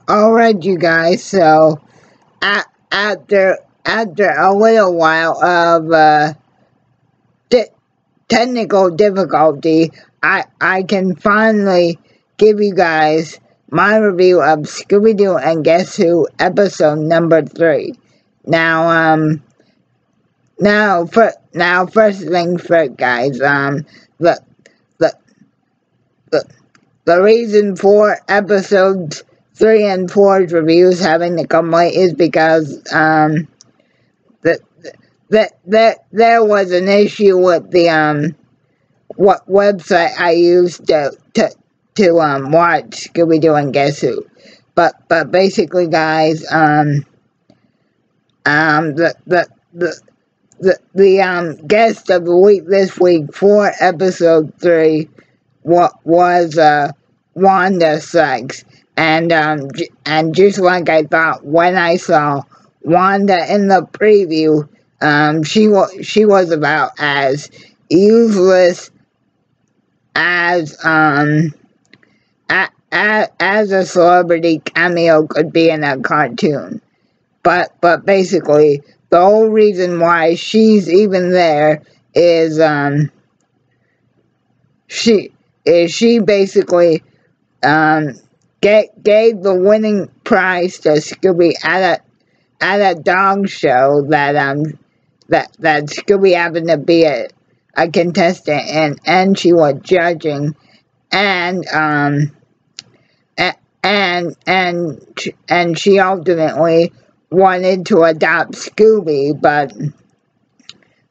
Alright, you guys, so after a little while of technical difficulty, I can finally give you guys my review of Scooby-Doo and Guess Who episode number 3. Now first things first, guys. The the reason for episodes 3 and 4's reviews having to come late is because there was an issue with the what website I used to watch Scooby-Doo and Guess Who. But basically, guys, the guest of the week this week for episode 3 was Wanda Sykes, and just like I thought when I saw Wanda in the preview, she was about as useless as a celebrity cameo could be in a cartoon. But basically, the whole reason why she's even there is she basically gave the winning prize to Scooby at a dog show that Scooby happened to be a contestant in, and she was judging, and she ultimately wanted to adopt Scooby, but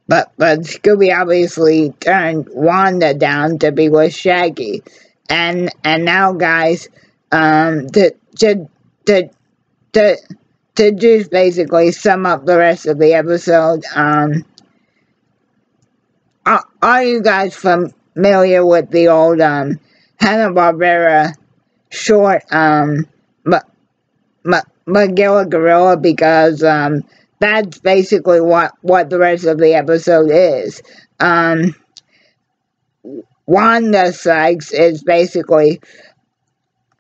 Scooby obviously turned Wanda down to be with Shaggy, and now, guys, to just basically sum up the rest of the episode, are you guys familiar with the old Hanna-Barbera short Magilla Gorilla? Because that's basically what the rest of the episode is. Wanda Sykes is basically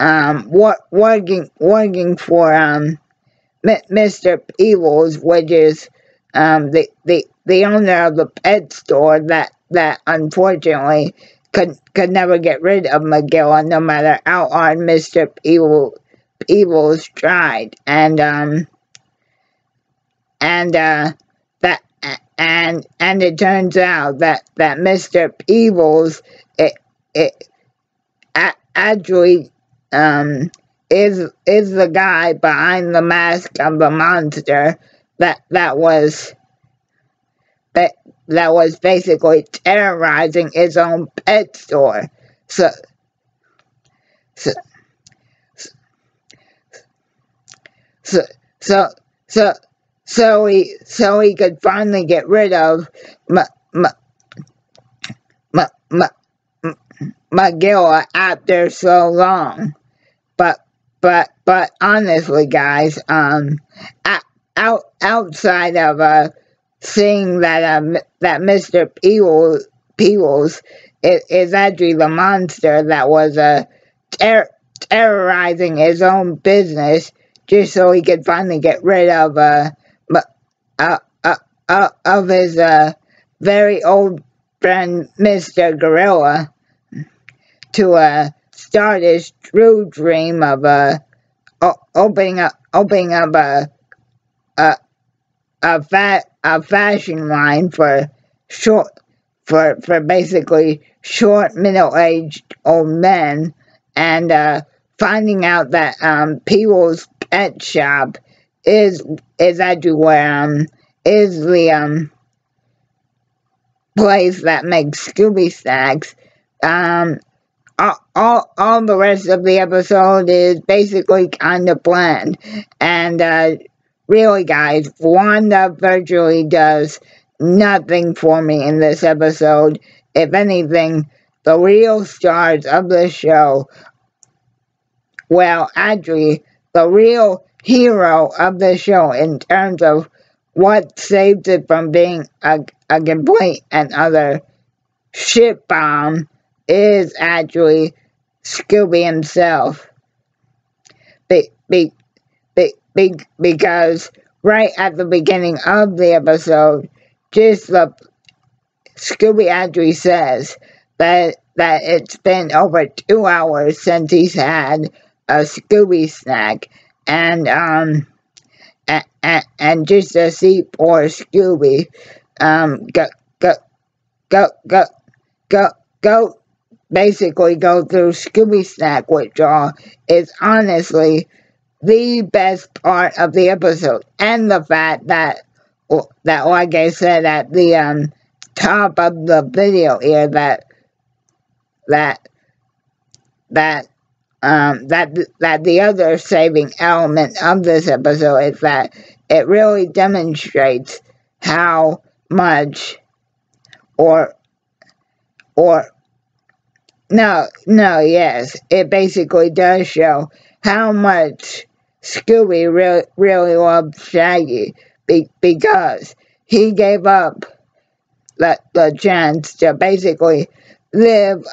working for Mr. Peebles, which is the owner of the pet store that unfortunately could never get rid of Magilla, no matter how hard Mr. Peebles tried, and it turns out that Mr. Peebles actually is the guy behind the mask of the monster that was basically terrorizing his own pet store. So he could finally get rid of Magilla after so long. But honestly, guys, outside of seeing that Mr. Peebles is actually the monster that was terrorizing his own business just so he could finally get rid of his very old friend Mr. Gorilla, to start his true dream of opening up a fashion line for basically short middle-aged old men, and finding out that Peebles' pet shop is actually where is the place that makes Scooby snacks. All the rest of the episode is basically kind of bland, and really, guys, Wanda virtually does nothing for me in this episode. If anything, the real stars of the show, well, actually, the real hero of the show in terms of what saves it from being a complete and utter shitbomb, is actually Scooby himself. be, because right at the beginning of the episode, just the Scooby actually says that it's been over 2 hours since he's had a Scooby snack, and just to see poor Scooby go go go go go go basically go through Scooby snack withdrawal is honestly the best part of the episode, and the fact that like I said at the top of the video here, that the other saving element of this episode is that it really demonstrates how much yes, it basically does show how much Scooby really loves Shaggy, because he gave up the chance to basically live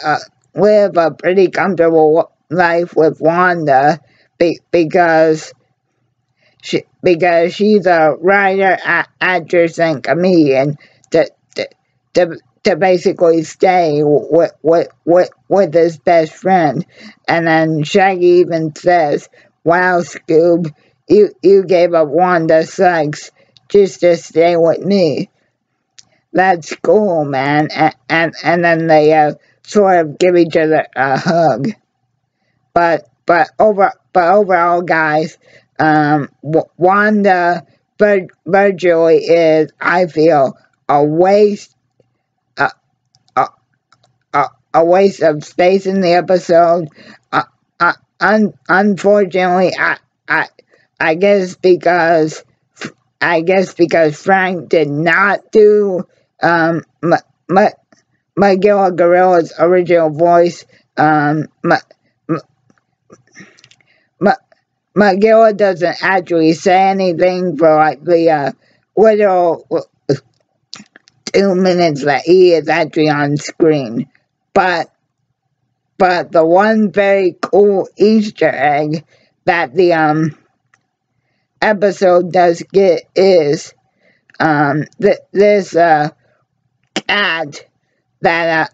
a pretty comfortable life with Wanda, because she's a writer, actress, and comedian, to basically stay with his best friend. And then Shaggy even says, "Wow, Scoob, you gave up Wanda sex just to stay with me. That's cool, man." And then they sort of give each other a hug. But overall, guys, Wanda virtually is, I feel, a waste of space in the episode. Unfortunately, I guess because Frank did not do Magilla Gorilla's original voice. Magilla doesn't actually say anything for like the literal 2 minutes that he is actually on screen. But the one very cool Easter egg that the episode does get is this cat that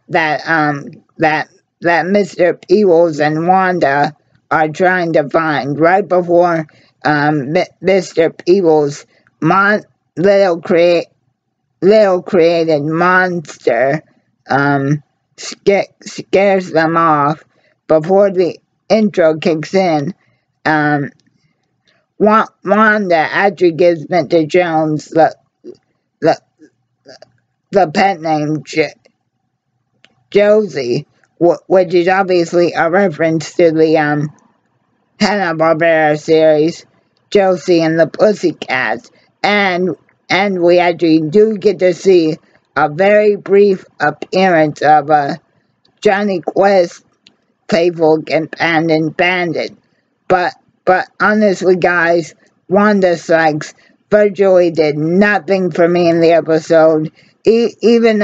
Mr. Peebles and Wanda are trying to find right before Mr. Peebles' little created monster scares them off. Before the intro kicks in, Wanda actually gives Mr. Jones the pet name Josie, which is obviously a reference to the Hanna-Barbera series Josie and the Pussycats, and we actually do get to see a very brief appearance of Johnny Quest, Playful Companion Bandit. But honestly, guys, Wanda Sykes virtually did nothing for me in the episode. Even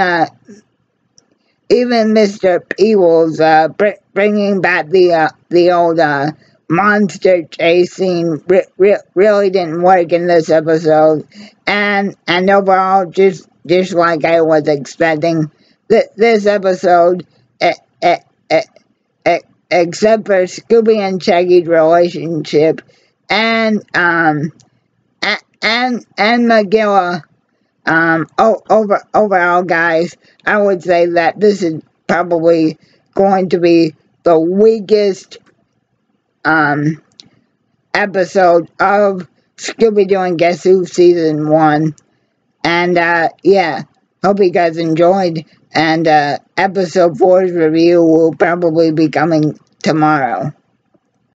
Mr. Peebles bringing back the old monster chase scene really didn't work in this episode, and overall, just like I was expecting, this episode, except for Scooby and Shaggy's relationship, and Magilla, overall, guys, I would say that this is probably going to be the weakest episode of Scooby-Doo and Guess Who Season 1. And yeah, hope you guys enjoyed. And episode 4's review will probably be coming tomorrow.